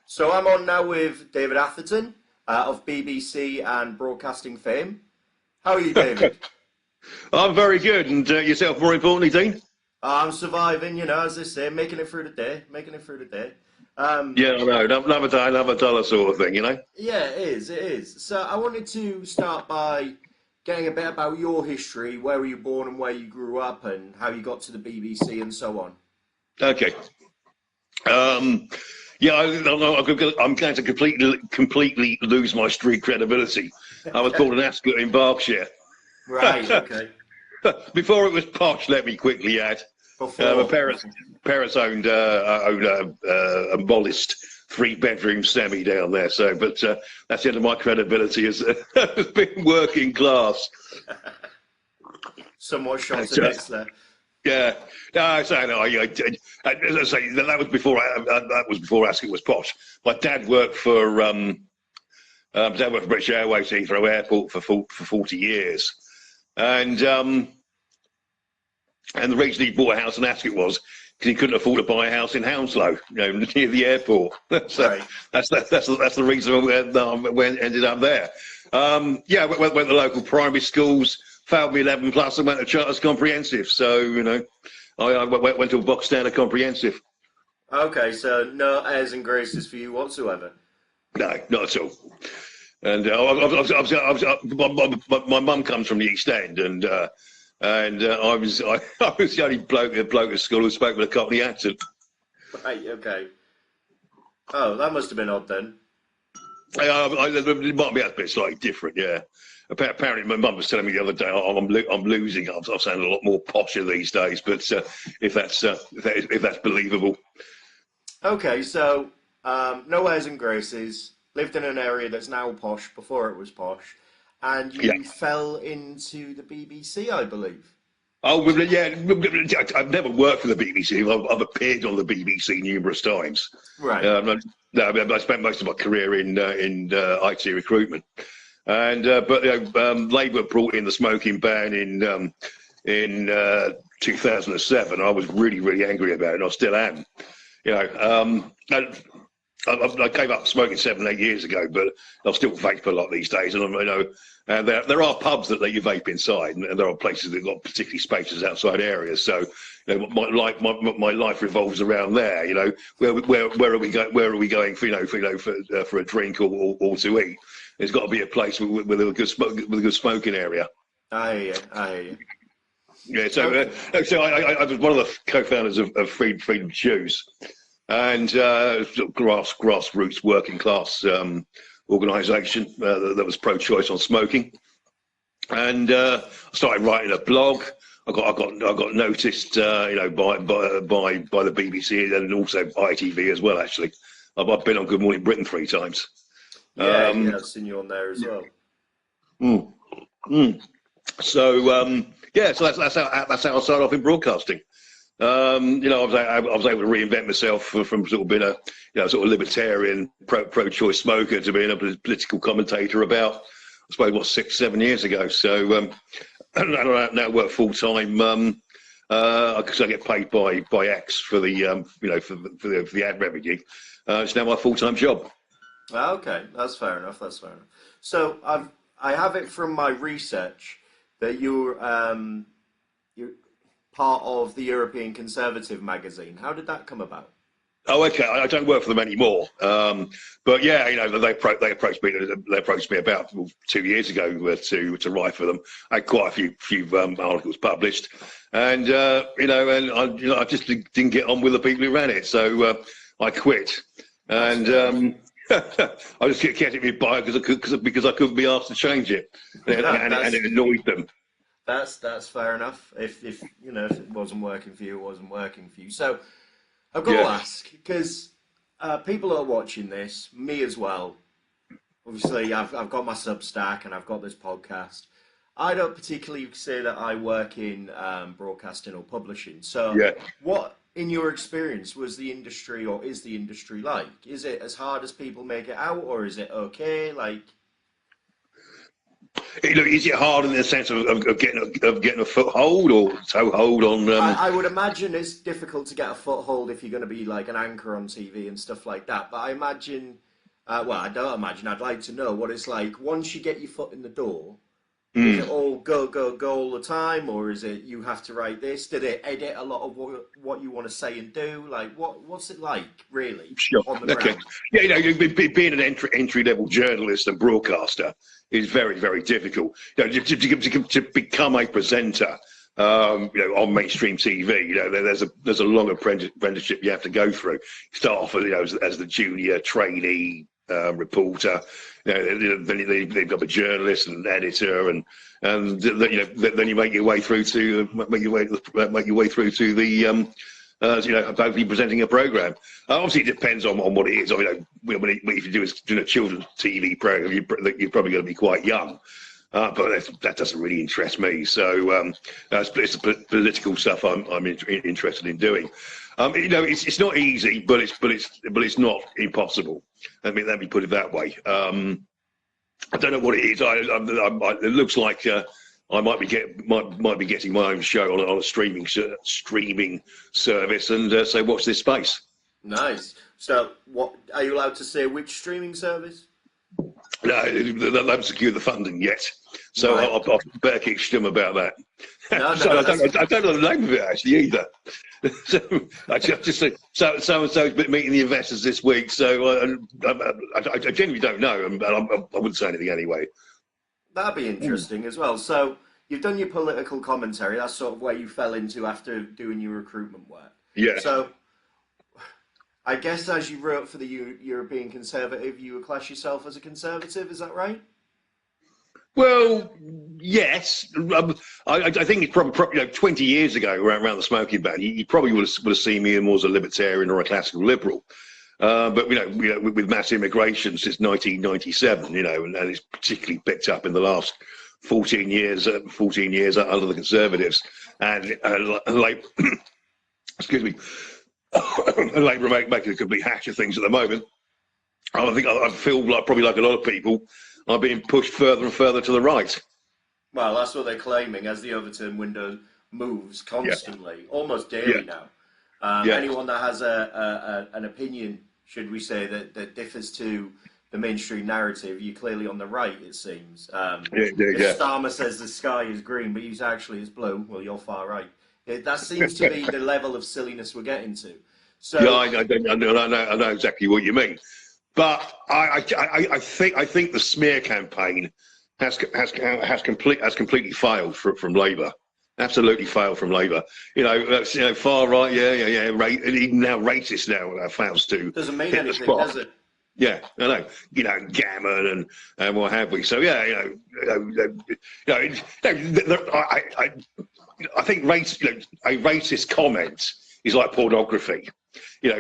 So I'm on now with David Atherton of BBC and broadcasting fame. How are you, David? I'm very good, and yourself, more importantly, Dean? I'm surviving, as they say, making it through the day, making it through the day. Yeah, I know, another day, another dollar sort of thing, Yeah, it is. So I wanted to start by getting a bit about your history, where were you born and where you grew up, and how you got to the BBC and so on. Okay. Yeah, I'm going to completely lose my street credibility. I was born in Ascot in Berkshire. Right, okay. Before it was posh, let me quickly add. My parents owned a modest 3-bedroom semi down there. So, but that's the end of my credibility as being working class. Somewhat shot a bit there. Yeah, no, so no, as I say, that was before Ascot was posh. My dad worked for British Airways Heathrow Airport for 40 years, and the reason he bought a house in Ascot was because he couldn't afford to buy a house in Hounslow, near the airport. So right. that's the reason when ended up there. Yeah, went to local primary schools, failed me 11 plus, and went to Charters Comprehensive. So I went to a box standard comprehensive. Okay, so no airs and graces for you whatsoever. No, not at all. And my mum comes from the East End, and I was the only bloke at school who spoke with a Cockney accent. Right, okay. Oh, that must have been odd then. It might be a bit slightly different, yeah. Apparently, my mum was telling me the other day I'm losing. I'm sounding a lot more posher these days, but if that's believable. Okay, so no airs and graces. Lived in an area that's now posh before it was posh, and you fell into the BBC, I believe. Oh, well, yeah. I've never worked for the BBC. I've appeared on the BBC numerous times. Right. I spent most of my career in IT recruitment, and but Labour brought in the smoking ban in 2007. I was really angry about it, and I still am. I gave up smoking 7-8 years ago, but I'll still vape a lot these days. And and there are pubs that let you vape inside, and there are places that got particularly spacious outside areas. So my life revolves around there. Where are we going? Where are we going for for a drink or to eat? There's got to be a place with a good smoking area. I hear you. Yeah, so I was one of the co-founders of Freedom Shoes, and grassroots working class organisation that was pro-choice on smoking, and I started writing a blog. I got noticed, by the BBC and also ITV as well. Actually, I've been on Good Morning Britain 3 times. Yeah, I've seen you on there as well. So yeah, so that's how I started off in broadcasting. I was able to reinvent myself from sort of being a sort of libertarian pro-choice smoker to being a political commentator about, I suppose, 6-7 years ago. So I now work full time because I get paid by X for the for the ad revenue. It's now my full-time job. Okay, that's fair enough. So I have it from my research that you're part of the European Conservative magazine. How did that come about? Oh, okay. I don't work for them anymore. But yeah, they approached me about 2 years ago to write for them. I had quite a few articles published, and I just didn't get on with the people who ran it, so I quit. And I just kept it in bio because I couldn't be asked to change it, and it annoyed them. That's fair enough. If it wasn't working for you, it wasn't working for you. So I've got to ask, because people are watching this, me as well. Obviously, I've got my Substack and I've got this podcast. I don't particularly say that I work in broadcasting or publishing. So what, in your experience, was the industry or is the industry like? Is it as hard as people make it out, or is it okay? Is it hard in the sense of getting a foothold or toehold on? I would imagine it's difficult to get a foothold if you're going to be like an anchor on TV and stuff like that. But I imagine, well, I don't imagine. I'd like to know what it's like once you get your foot in the door. Is it all go, go, go all the time, or is it you have to write this? Did it edit a lot of what you want to say and do? Like, what's it like, really, sure. on the ground? Yeah, being an entry-level journalist and broadcaster is very, very difficult. To become a presenter, on mainstream TV, there's a long apprenticeship you have to go through. You start off, as the junior trainee reporter. Then they've got a journalist and an editor, and then you make your way through to the hopefully presenting a program. Obviously, it depends on what it is. If you do a children's TV program, you're probably going to be quite young. But that doesn't really interest me. So it's the political stuff I'm interested in doing. It's not easy, but it's not impossible. Let me put it that way. I don't know what it is. It looks like I might be getting my own show on a streaming service, and so watch this space. Nice. So, what are you allowed to say? Which streaming service? No, they haven't secured the funding yet, so right. I'll better keep stum about that. No, so I don't know the name of it actually either. So I just say so and so's been meeting the investors this week. So I genuinely don't know, and I wouldn't say anything anyway. That'd be interesting as well. So you've done your political commentary. That's sort of where you fell into after doing your recruitment work. Yeah. So I guess as you wrote for the European Conservative, you would class yourself as a conservative. Is that right? Well, yes. I think it's probably 20 years ago, around the smoking ban, you probably would have seen me more as a libertarian or a classical liberal. But with mass immigration since 1997, and it's particularly picked up in the last 14 years under the Conservatives, and excuse me, Labour making a complete hash of things at the moment. I feel probably like a lot of people are being pushed further and further to the right. Well, that's what they're claiming as the overturn window moves constantly, almost daily now. Anyone that has an opinion, should we say, that differs to the mainstream narrative, you're clearly on the right, it seems. If Starmer says the sky is green, but he's actually is blue, well, you're far right. That seems to be the level of silliness we're getting to. So, yeah, I know exactly what you mean. But I think the smear campaign has completely failed from Labour. Absolutely failed from Labour. Far right, even now racist now fails to doesn't mean anything, does it? Yeah, I know. Gammon and what have we. So I think a racist comment is like pornography. When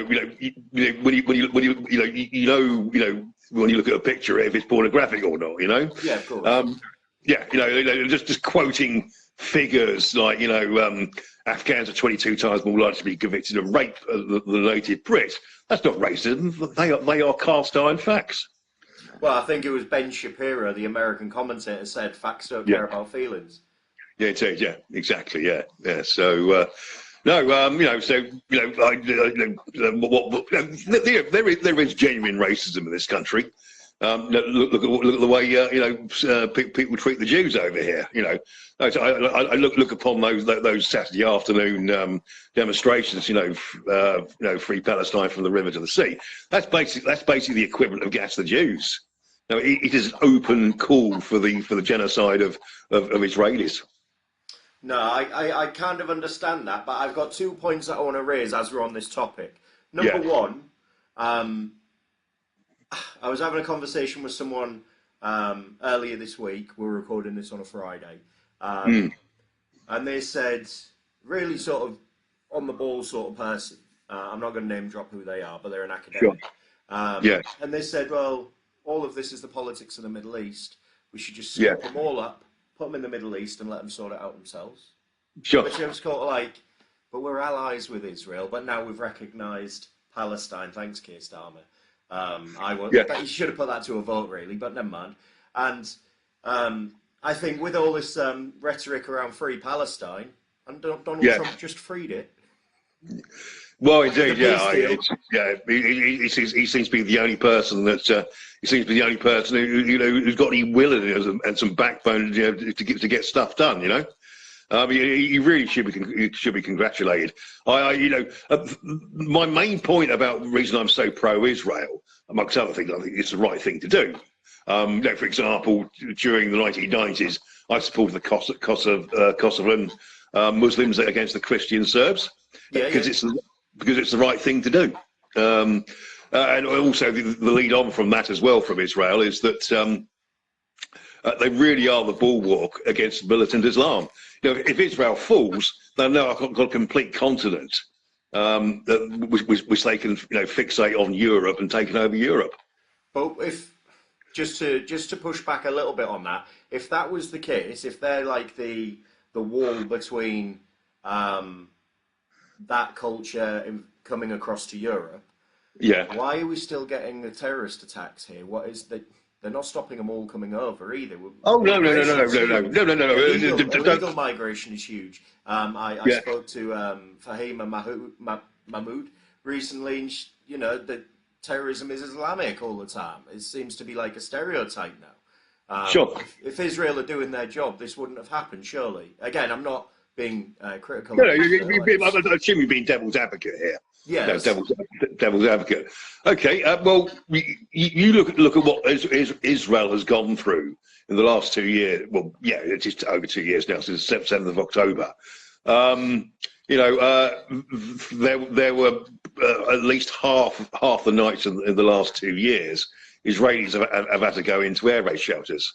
you look at a picture, if it's pornographic or not, Yeah, of course. Just quoting figures like, Afghans are 22 times more likely to be convicted of rape than the native Brit. That's not racism. They are cast iron facts. Well, I think it was Ben Shapiro, the American commentator, said facts don't care about feelings. Yeah, it is. Yeah, exactly. Yeah. So. There is genuine racism in this country. Look at the way people treat the Jews over here. I look upon those Saturday afternoon demonstrations. Free Palestine from the river to the sea. That's basically the equivalent of gas the Jews. It is an open call for the genocide of Israelis. No, I kind of understand that, but I've got 2 points that I want to raise as we're on this topic. Number one, I was having a conversation with someone earlier this week. We're recording this on a Friday. And they said, really sort of on the ball sort of person. I'm not going to name drop who they are, but they're an academic. Sure. And they said, well, all of this is the politics of the Middle East. We should just scoop them all up, put them in the Middle East and let them sort it out themselves. Sure. Which I was kind of like, but we're allies with Israel, but now we've recognised Palestine. Thanks, Keir Starmer. You should have put that to a vote, really, but never mind. And I think with all this rhetoric around free Palestine, and Donald Yeah. Trump just freed it. Well, indeed, The peace yeah. deal. He seems to be the only person who who's got any will in it and some backbone, to get stuff done. He really should be congratulated. My main point about the reason I'm so pro-Israel, amongst other things, I think it's the right thing to do. For example, during the 1990s, I supported the Kosovan Muslims against the Christian Serbs because it's the right thing to do. And also the lead on from that as well from Israel is that they really are the bulwark against militant Islam. If Israel falls, they'll know I've got a complete continent which they can fixate on Europe and take over Europe. But if just to push back a little bit on that, if that was the case, if they're like the wall between that culture coming across to Europe, why are we still getting the terrorist attacks here? What is the? They're not stopping them all coming over either. Oh no! Illegal migration is huge. I spoke to Fahima Mahmood recently, and that terrorism is Islamic all the time. It seems to be like a stereotype now. Sure. If Israel are doing their job, this wouldn't have happened, surely. Again, I'm not being critical. No, I assume you're being devil's advocate here. Yes. Devil's advocate. Okay. Well, you look at what Israel has gone through in the last 2 years. Well, yeah, it's just over 2 years now, since the 7th of October. There were at least half the nights in the last 2 years, Israelis have had to go into air raid shelters.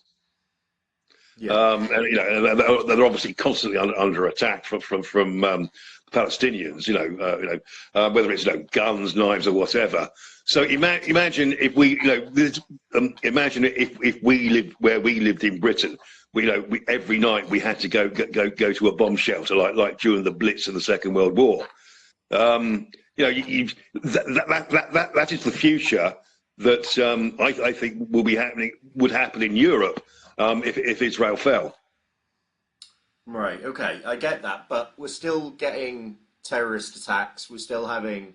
Yeah. And they're obviously constantly under attack from Palestinians. Whether it's guns, knives, or whatever. So imagine if we if we lived where we lived in Britain. We every night we had to go to a bomb shelter like during the Blitz in the Second World War. That is the future that I think would happen in Europe if Israel fell. Right. Okay, I get that, but we're still getting terrorist attacks. We're still having,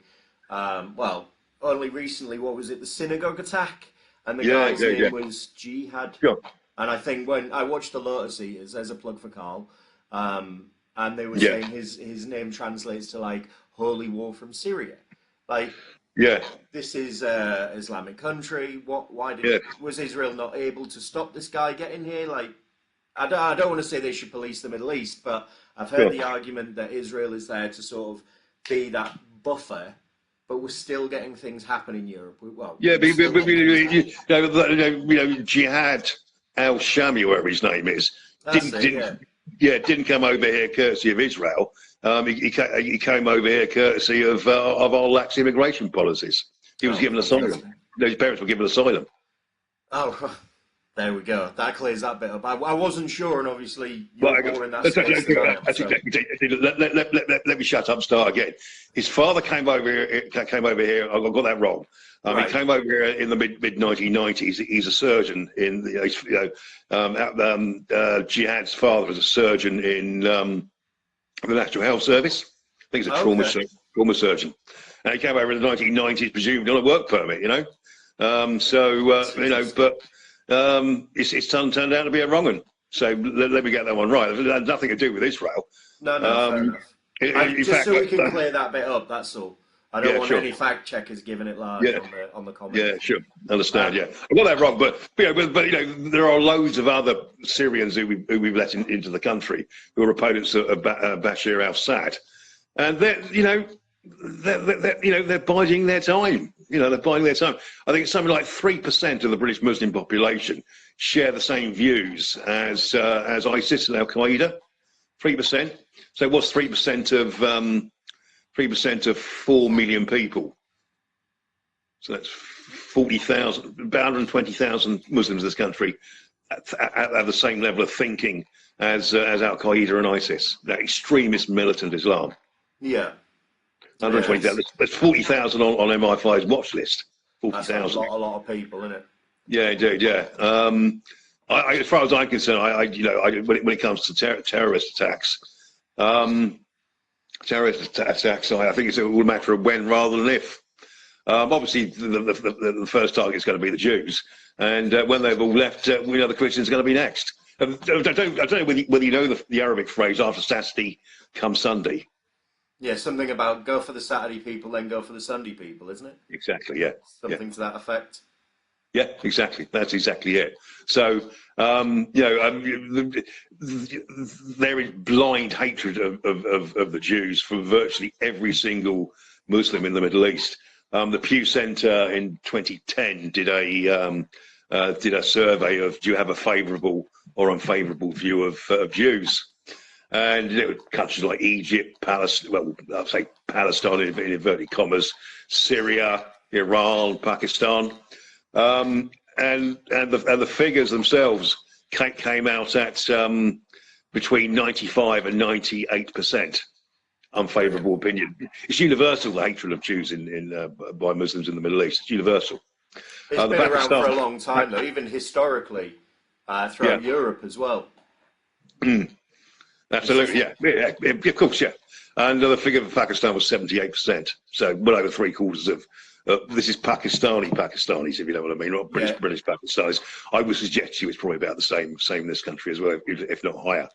only recently, what was it? The synagogue attack, and the guy's name was Jihad. Sure. And I think when I watched the Lotus Eaters, there's a plug for Carl, and they were saying his name translates to like Holy War from Syria. Like, this is Islamic country. Was Israel not able to stop this guy getting here? Like, I don't want to say they should police the Middle East, but I've heard the argument that Israel is there to sort of be that buffer, but we're still getting things happen in Europe. Jihad al-Shami, whatever his name is, didn't come over here courtesy of Israel. He came over here courtesy of our lax immigration policies. He was given asylum. His parents were given asylum. Oh, there we go. That clears that bit up. I wasn't sure, and obviously you're more in that space. Let me shut up. Start again. His father came over here. I got that wrong. He came over here in the mid 1990s. He's a surgeon in Jihad's father was a surgeon in the National Health Service. I think he's a trauma surgeon. And he came over in the 1990s, presumably on a work permit. It's turned out to be a wrong one. So let me get that one right. It had nothing to do with Israel. No, fair enough. Just so we can clear that bit up, that's all. I don't want any fact checkers giving it large on the comments. Yeah, sure. Understand, I got that wrong, but there are loads of other Syrians who we've let into the country who are opponents of Bashar al-Assad. And they're biding their time. They're biding their time. I think it's something like 3% of the British Muslim population share the same views as ISIS and Al Qaeda. 3%. So what's 3% of 4 million people? So that's 40,000, about 120,000 Muslims in this country at the same level of thinking as Al Qaeda and ISIS. That extremist militant Islam. Yeah. 120,000. There's 40,000 on MI5's watch list. 40,000. That's a lot of people, isn't it? Yeah, indeed. Yeah. as far as I'm concerned, when it comes to terrorist attacks, I think it's all a matter of when rather than if. Obviously, the first target is going to be the Jews, and when they've all left, we know the Christians are going to be next. I don't know whether you know the Arabic phrase, after Saturday comes Sunday. Yeah, something about go for the Saturday people, then go for the Sunday people, isn't it? Exactly, yeah. Something to that effect. Yeah, exactly. That's exactly it. So, there is blind hatred of the Jews from virtually every single Muslim in the Middle East. The Pew Center in 2010 did a survey of, do you have a favourable or unfavourable view of Jews? And countries like Egypt, Palestine, well, I'll say Palestine in inverted commas, Syria, Iran, Pakistan, and the figures themselves came out at between 95 and 98% unfavourable opinion. It's universal, the hatred of Jews by Muslims in the Middle East. It's universal. It's been around for a long time, though, even historically, throughout Europe as well. Absolutely, yeah, of course, yeah. And the figure for Pakistan was 78%, so well over three quarters of. This is Pakistanis, if you know what I mean, not British Pakistanis. I would suggest you it's probably about the same in this country as well, if not higher.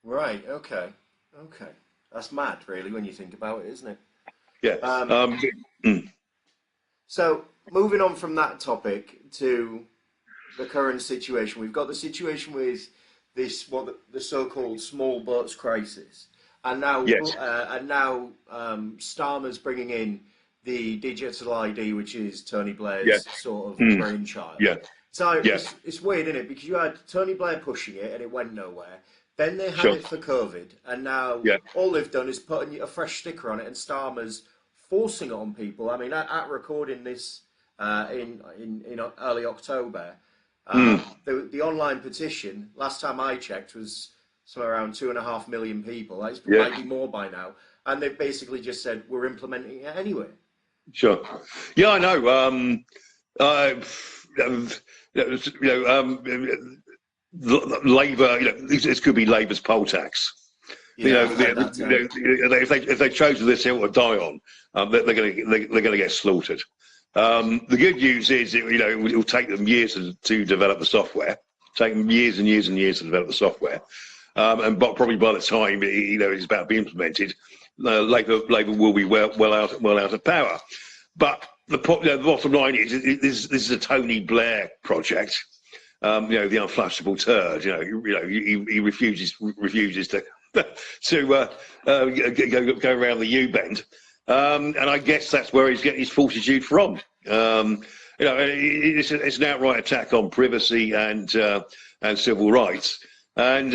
Right. Okay. That's mad, really, when you think about it, isn't it? Yeah. So, moving on from that topic to the current situation, we've got the situation with this the so-called small boats crisis, and now Starmer's bringing in the digital ID, which is Tony Blair's sort of brainchild. Yeah. So it's weird, isn't it? Because you had Tony Blair pushing it and it went nowhere. Then they had it for COVID, and now all they've done is put a fresh sticker on it, and Starmer's forcing it on people. I mean, at recording this in early October, the online petition, last time I checked, was somewhere around 2.5 million people. It's might be more by now. And they've basically just said, we're implementing it anyway. Sure. Yeah, I know. Labour, this could be Labour's poll tax. If they chose this hill to die on, they're going to get slaughtered. The good news is, it will take them years to develop the software. Take them years and years and years to develop the software, and probably by the time it's about to be implemented, Labour will be well out of power. But the bottom line is, this is a Tony Blair project. The unflushable turd. He refuses to go around the U-bend, and I guess that's where he's getting his fortitude from. It's an outright attack on privacy and civil rights, and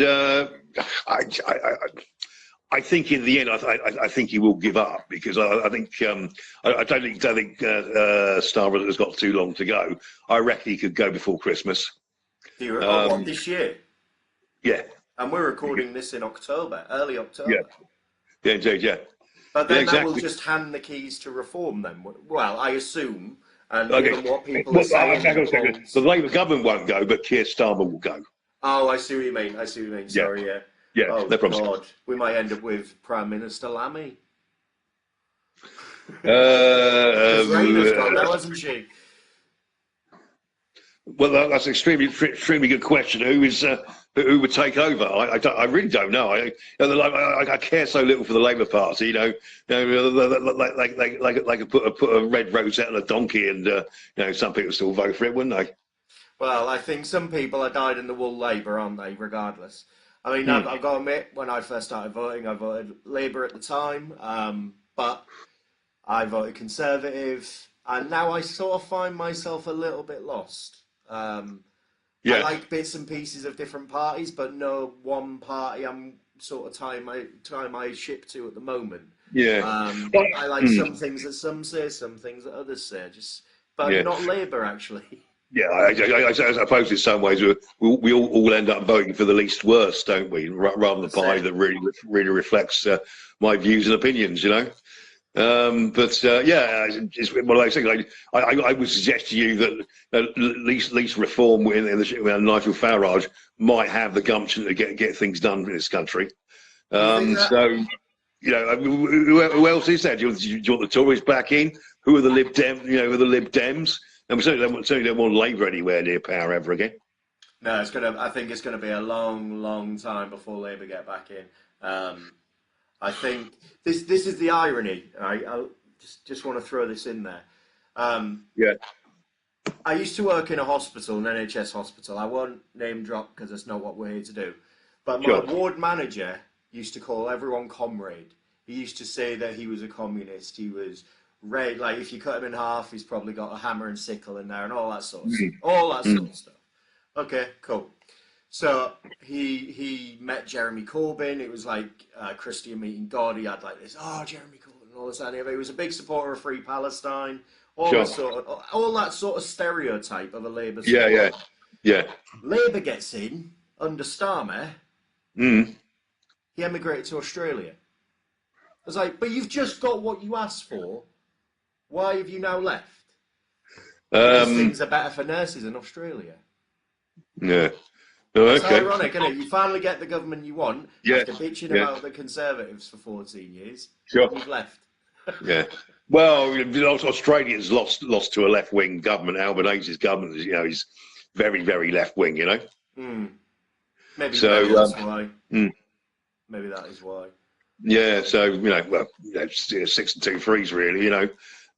I think in the end, I think he will give up, because I don't think Starmer has got too long to go. I reckon he could go before Christmas. This year? Yeah. And we're recording this in October, early October. Yeah, indeed, yeah. But then that will just hand the keys to reform then. Well, I assume, and given what people are saying. The Labour government won't go, but Keir Starmer will go. Oh, I see what you mean. Sorry, yeah. Yeah, oh, no problem. God. We might end up with Prime Minister Lammy. Raina's gone now, hasn't she? Well, that's an extremely good question. Who would take over? I really don't know. I care so little for the Labour Party. They could put a red rosette on a donkey, and some people still vote for it, wouldn't they? Well, I think some people are dyed-in-the-wool Labour, aren't they? Regardless. I mean, I've got to admit, when I first started voting, I voted Labour at the time, but I voted Conservative, and now I sort of find myself a little bit lost. I like bits and pieces of different parties, but no one party I'm sort of tying my ship to at the moment. Yeah. I like some things that some say, some things that others say, but not Labour, actually. Yeah, I suppose in some ways we all end up voting for the least worst, don't we? Rather than the party that really reflects my views and opinions, Yeah, it's one of those things. I would suggest to you that at least reform in Nigel Farage might have the gumption to get things done in this country. So, you know, who else is there? Do you want the Tories back in? Who are the Lib Dem? You know, who are the Lib Dems? And we certainly don't want Labour anywhere near power ever again. No, I think it's gonna be a long, long time before Labour get back in. I think this is the irony. I just want to throw this in there. Yeah. I used to work in a hospital, an NHS hospital. I won't name drop because that's not what we're here to do. But my ward manager used to call everyone comrade. He used to say that he was a communist. He was like if you cut him in half, he's probably got a hammer and sickle in there and all that sort of stuff. All that sort of stuff. Okay, cool. So he met Jeremy Corbyn. It was like Christian meeting God. He had like this, Jeremy Corbyn and all this and the other. He was a big supporter of Free Palestine. All that sort of stereotype of a Labour supporter. Yeah. Labour gets in under Starmer. He emigrated to Australia. I was like, but you've just got what you asked for. Why have you now left? Because things are better for nurses in Australia. Yeah. Oh, it's ironic, isn't it? You finally get the government you want after bitching about the Conservatives for 14 years. Sure. You've left. Yeah. Well, Australia's lost to a left-wing government. Albanese's government, you know, is very, very left-wing, you know. Maybe that's why. Maybe that is why. Yeah, so, you know, well, 6 and 2 threes, really, you know.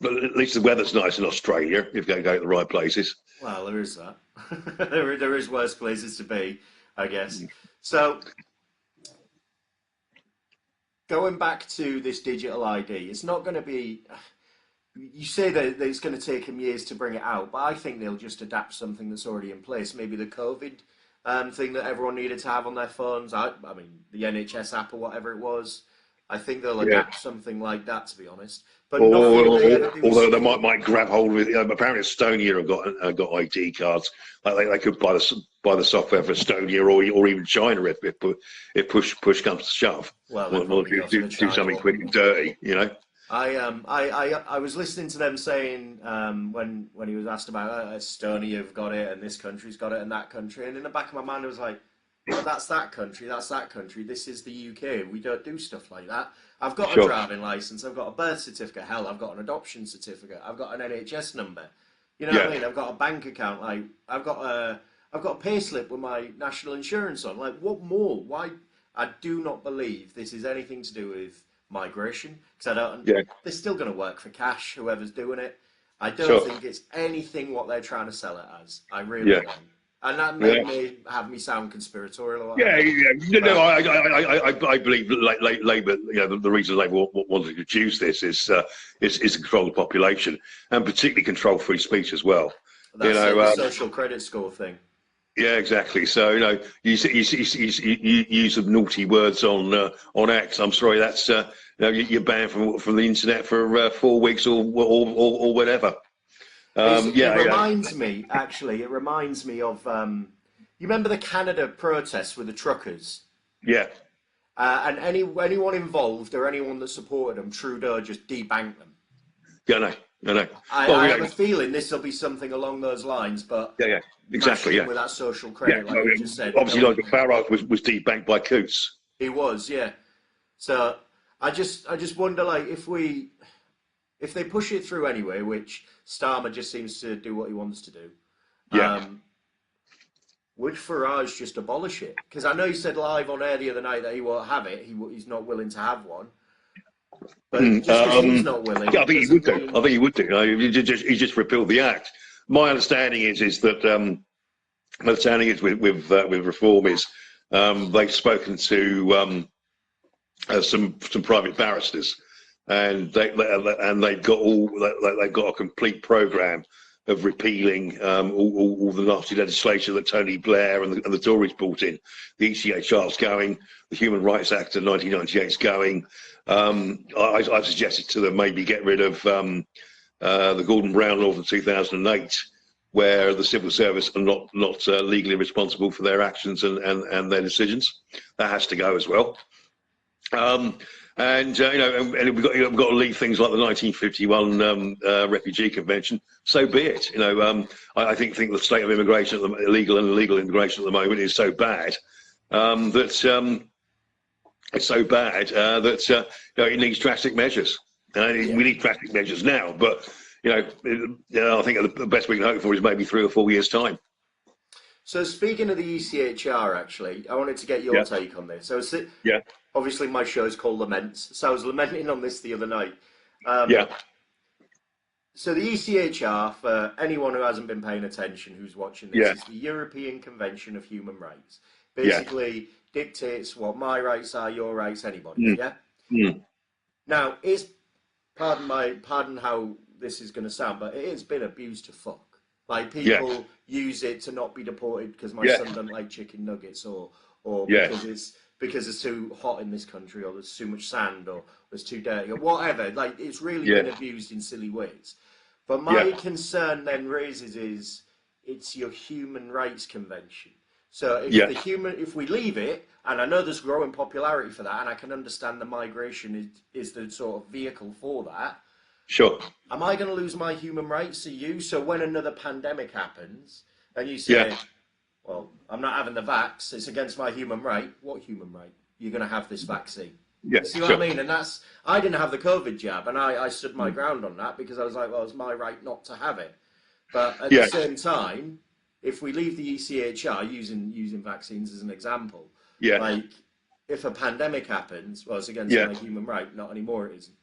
But at least the weather's nice in Australia if you go to the right places. Well, there is that. there is worse places to be, I guess. So, going back to this digital ID, it's not going to be... You say that it's going to take them years to bring it out, but I think they'll just adapt something that's already in place. Maybe the COVID thing that everyone needed to have on their phones. I mean, the NHS app or whatever it was. I think they'll adapt something like that, to be honest. But although they might grab hold of it. Apparently Estonia have got ID cards. Like they could buy the software for Estonia or even China if push comes to shove. Well, do something quick and dirty, you know. I was listening to them saying when he was asked about Estonia have got it and this country's got it and that country, and in the back of my mind I was like, well, that's that country. This is the UK. We don't do stuff like that. I've got a driving license. I've got a birth certificate. Hell, I've got an adoption certificate. I've got an NHS number. You know what I mean? I've got a bank account. Like I've got a payslip with my national insurance on. Like what more? Why? I do not believe this is anything to do with migration because I don't. Yeah. They're still going to work for cash. Whoever's doing it. I don't think it's anything what they're trying to sell it as. I really don't. And that may have me sound conspiratorial or whatever. No, I believe Labour, you know, the reason Labour wanted to reduce this is to control the population and particularly control free speech as well. That's the social credit score thing. Yeah, exactly. So, you know, you use some naughty words on X. I'm sorry, that's you're banned from the internet for 4 weeks or whatever. It reminds me of you remember the Canada protests with the truckers? Yeah. And anyone involved or anyone that supported them, Trudeau just debanked them. Yeah, I know. I have a feeling this will be something along those lines, but exactly. With that social credit, like you just said. Obviously, like Farage was debanked by Coots. He was, yeah. So I just wonder, like, if they push it through anyway, which Starmer just seems to do what he wants to do. Would Farage just abolish it? Because I know he said live on air the other night that he won't have it. He's not willing to have one. But just because he's not willing... Yeah, I think he would do. He just repealed the act. My understanding is that... my understanding is with reform is they've spoken to some private barristers, and they've got a complete programme of repealing all the nasty legislation that Tony Blair and the Tories brought in. The ECHR is going, the Human Rights Act of 1998 is going. I suggested to them maybe get rid of the Gordon Brown law of 2008, where the civil service are not legally responsible for their actions and their decisions. That has to go as well. And and we've got to leave things like the 1951 Refugee Convention. So be it. I think the state of immigration, illegal and illegal immigration at the moment, is so bad that it's so bad that it needs drastic measures. We need drastic measures now, but I think the best we can hope for is maybe 3 or 4 years' time. So speaking of the ECHR, actually, I wanted to get your take on this. So obviously my show is called Laments, so I was lamenting on this the other night. So the ECHR, for anyone who hasn't been paying attention, who's watching this, is the European Convention of Human Rights. Basically dictates what my rights are, your rights, anybody's. Now, pardon how this is going to sound, but it has been abused to fuck. Like, people use it to not be deported because my son doesn't like chicken nuggets, or because it's too hot in this country, or there's too much sand, or it's too dirty, or whatever. Like, it's really been abused in silly ways. But my concern then is it's your human rights convention. So if we leave it, and I know there's growing popularity for that, and I can understand the migration is the sort of vehicle for that. Sure. Am I going to lose my human rights to you? So when another pandemic happens, and you say, well, I'm not having the vax, it's against my human right. What human right? You're going to have this vaccine. See what I mean? And I didn't have the COVID jab, and I stood my ground on that because I was like, well, it's my right not to have it. But at the same time, if we leave the ECHR, using vaccines as an example, like, if a pandemic happens, well, it's against my human right. Not anymore, it isn't.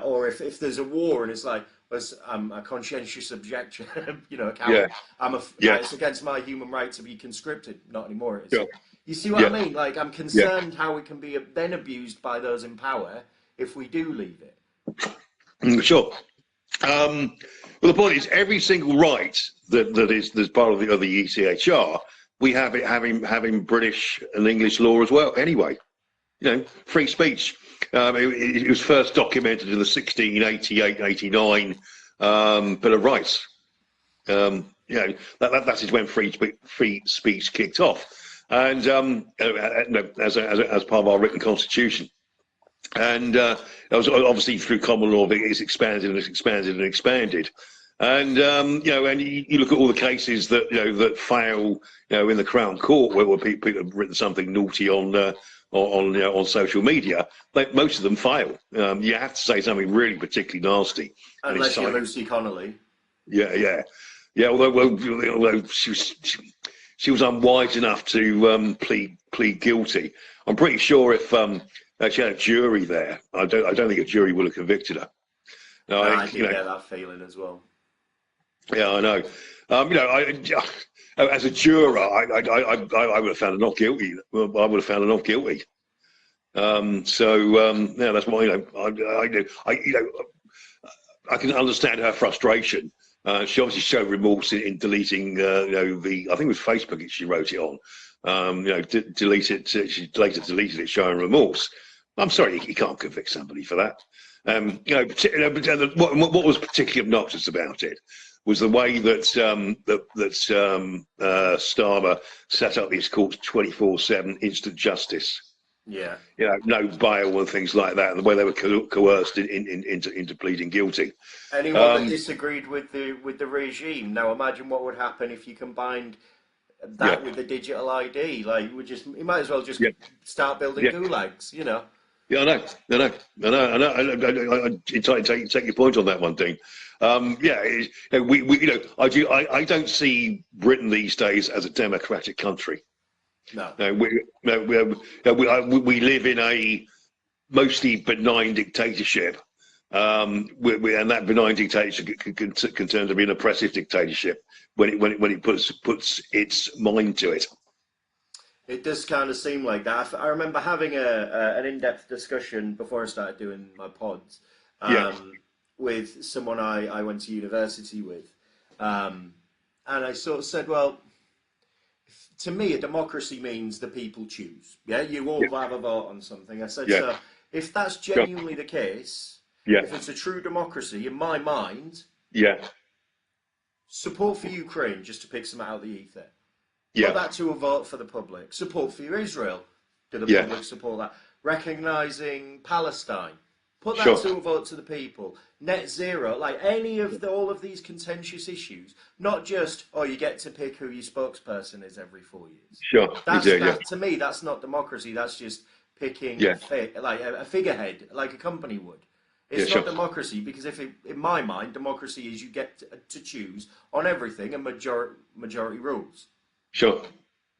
Or if there's a war and it's like, I'm a conscientious objector, a coward. It's against my human right to be conscripted. Not anymore, it isn't. You see what I mean? Like, I'm concerned how it can be then abused by those in power if we do leave it. Sure. Well, the point is, every single right that's part of the ECHR, we have it having British and English law as well. Anyway, free speech. It was first documented in the 1688-89 Bill of Rights. That is when free speech kicked off, and as part of our written constitution. And that was obviously through common law. It's expanded and expanded and expanded. And and you look at all the cases that fail, in the Crown Court, where people have written something naughty on social media. Most of them fail. You have to say something really particularly nasty. Unless you're Lucy Connolly. Yeah. Although she was unwise enough to plead guilty. I'm pretty sure if she had a jury there, I don't think a jury would have convicted her. No, I did get that feeling as well. Yeah, I know. As a juror, I would have found her not guilty. I would have found her not guilty. That's why I can understand her frustration. She obviously showed remorse in deleting I think it was Facebook she wrote it on. Delete it. She later deleted it, showing remorse. I'm sorry, you can't convict somebody for that. What was particularly obnoxious about it was the way that Starmer set up his courts 24/7 instant justice. No bail and things like that, and the way they were coerced into pleading guilty. Anyone that disagreed with the regime. Now imagine what would happen if you combined that with the digital ID. Like, you might as well just start building gulags. Yeah, I know. I take your point on that one, Dean. I don't see Britain these days as a democratic country. No. We live in a mostly benign dictatorship, and that benign dictatorship can turn to be an oppressive dictatorship when it puts its mind to it. It does kind of seem like that. I remember having an in-depth discussion before I started doing my pods with someone I went to university with. And I sort of said, well, to me, a democracy means the people choose. Yeah, you all have a vote on something. I said, so if that's genuinely the case, if it's a true democracy, in my mind, support for Ukraine, just to pick some out of the ether. Put that to a vote for the public. Support for Israel. Do the public support that? recognising Palestine. Put that Sure. to a vote to the people. Net zero, like any of all of these contentious issues, not just, oh, you get to pick who your spokesperson is every 4 years. Sure. To me, that's not democracy. That's just picking like a figurehead, like a company would. It's not democracy, because in my mind, democracy is you get to choose on everything, and majority rules. Sure.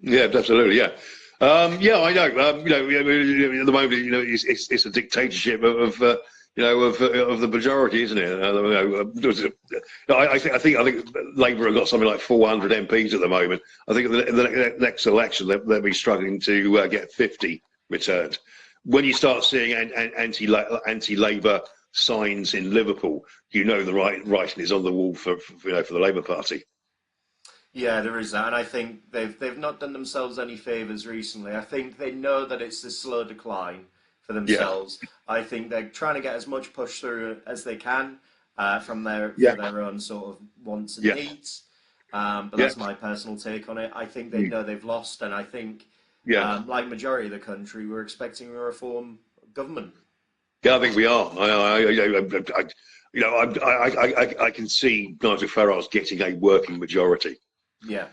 Yeah, absolutely. Yeah. Yeah, I know. You know, at the moment, you know, it's a dictatorship of you know, of the majority, isn't it? I think Labour have got something like 400 MPs at the moment. I think in the next election they'll be struggling to get 50 returned. When you start seeing anti-Labour signs in Liverpool, you know the writing is on the wall for the Labour Party. Yeah, there is that, and I think they've not done themselves any favours recently. I think they know that it's a slow decline for themselves. Yeah. I think they're trying to get as much push through as they can from their own sort of wants and needs. But that's my personal take on it. I think they know they've lost, and I think, like majority of the country, we're expecting a reform government. Yeah, I think we are. I can see Nigel Farage getting a working majority. Yeah.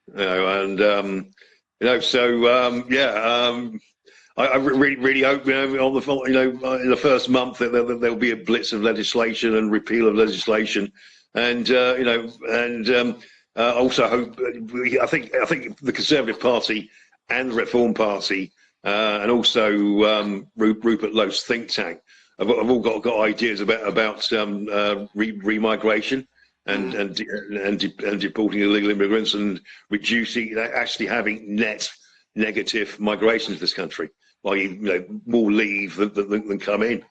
You know, and you know, so I really hope, you know, on the in the first month that there'll be a blitz of legislation and repeal of legislation, and you know, and also hope. I think the Conservative Party and the Reform Party and also Rupert Lowe's think tank have all got ideas about remigration. And deporting illegal immigrants and reducing, actually having net negative migration to this country, while you know more leave than come in.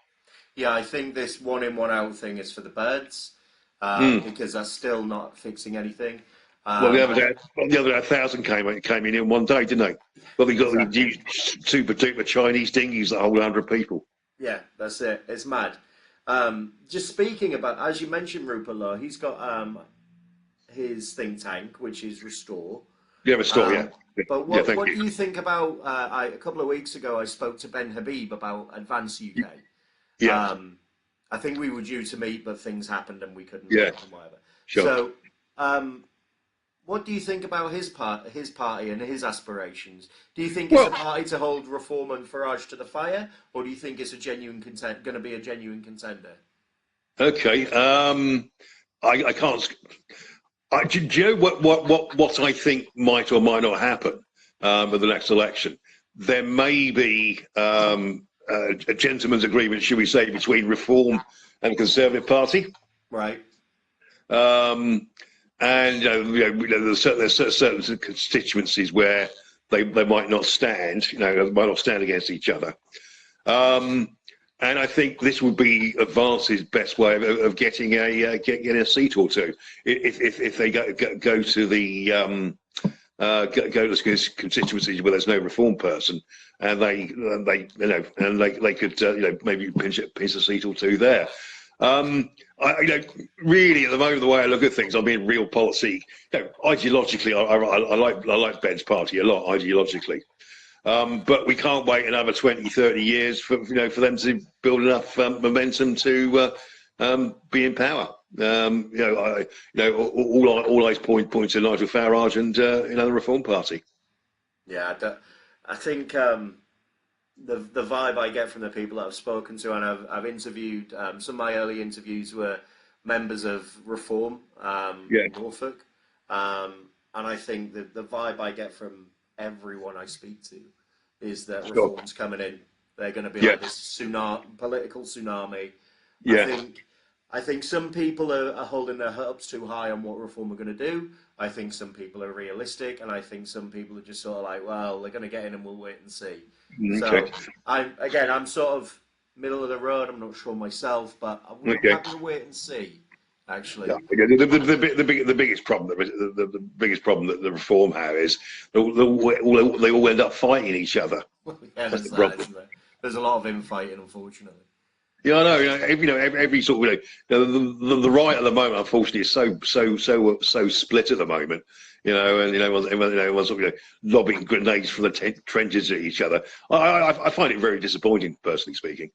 Yeah, I think this one in, one out thing is for the birds, because that's still not fixing anything. Well, the other day 1,000 came in one day, didn't they? Well, they got these super duper Chinese dinghies that hold 100 people. Yeah, that's it. It's mad. Just speaking about, as you mentioned, Rupert Lowe, he's got his think tank, which is Restore. Yeah, Restore, yeah. But what do you think about, a couple of weeks ago, I spoke to Ben Habib about Advance UK. Yeah. I think we were due to meet, but things happened and we couldn't meet and whatever. Sure. So, what do you think about his party and his aspirations? Do you think it's a party to hold Reform and Farage to the fire, or do you think it's a going to be a genuine contender? Okay, I can't. Do you know what I think might or might not happen with the next election? There may be a gentleman's agreement, should we say, between Reform and Conservative Party. Right. And there's certain constituencies where they might not stand, might not stand against each other. And I think this would be Advance's best way of getting a seat or two if they go to the go to constituencies where there's no Reform person, and they could maybe pinch a seat or two there. Really, at the moment, the way I look at things, I'm being real policy. Ideologically, I like Ben's party a lot, ideologically. But we can't wait another 20, 30 years for them to build enough momentum to be in power. All eyes point to Nigel Farage and the Reform Party. Yeah, I think. The vibe I get from the people that I've spoken to, and I've interviewed, some of my early interviews were members of Reform in Norfolk, and I think the vibe I get from everyone I speak to is that Reform's coming in. They're going to be like this political tsunami. Yeah. I think some people are holding their hopes too high on what Reform are going to do. I think some people are realistic, and I think some people are just sort of like, well, they're going to get in and we'll wait and see. Okay. So I'm sort of middle of the road. I'm not sure myself, but we'll have to wait and see. Actually, the biggest problem that the Reform have is they all end up fighting each other. Yeah, that's the problem. There's a lot of infighting, unfortunately. Yeah, I know. Every sort of the right at the moment, unfortunately, is so split at the moment. And everyone's sort of lobbing grenades from the trenches at each other. I find it very disappointing, personally speaking.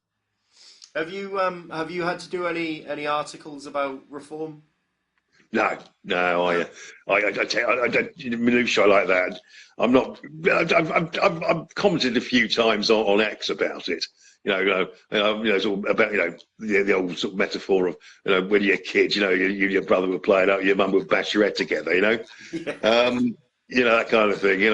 Have you had to do any articles about reform? No, I don't minutiae like that. I'm not. I've commented a few times on X about it. Sort of about the old sort of metaphor of when you're kids, your brother would play it up, your mum would bash your head together, Yeah. that kind of thing, you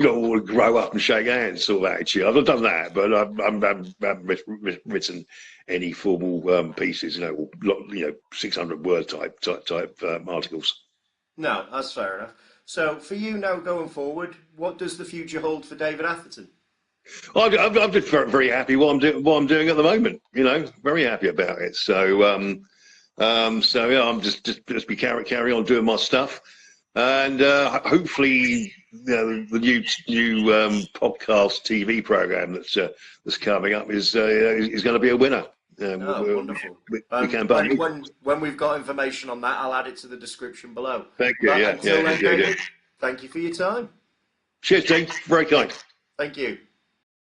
all grow up and shake hands, sort of attitude. I've not done that, but I haven't written any formal pieces, 600 word type articles. No, that's fair enough. So for you now going forward, what does the future hold for David Atherton? I'm just very happy what I'm doing at the moment. Very happy about it. So I'm just be carry on doing my stuff, and hopefully the new podcast TV program that's coming up is going to be a winner. Wonderful. We can when we've got information on that, I'll add it to the description below. Thank you. Until then, David, thank you for your time. Cheers, Dean. Very kind. Thank you.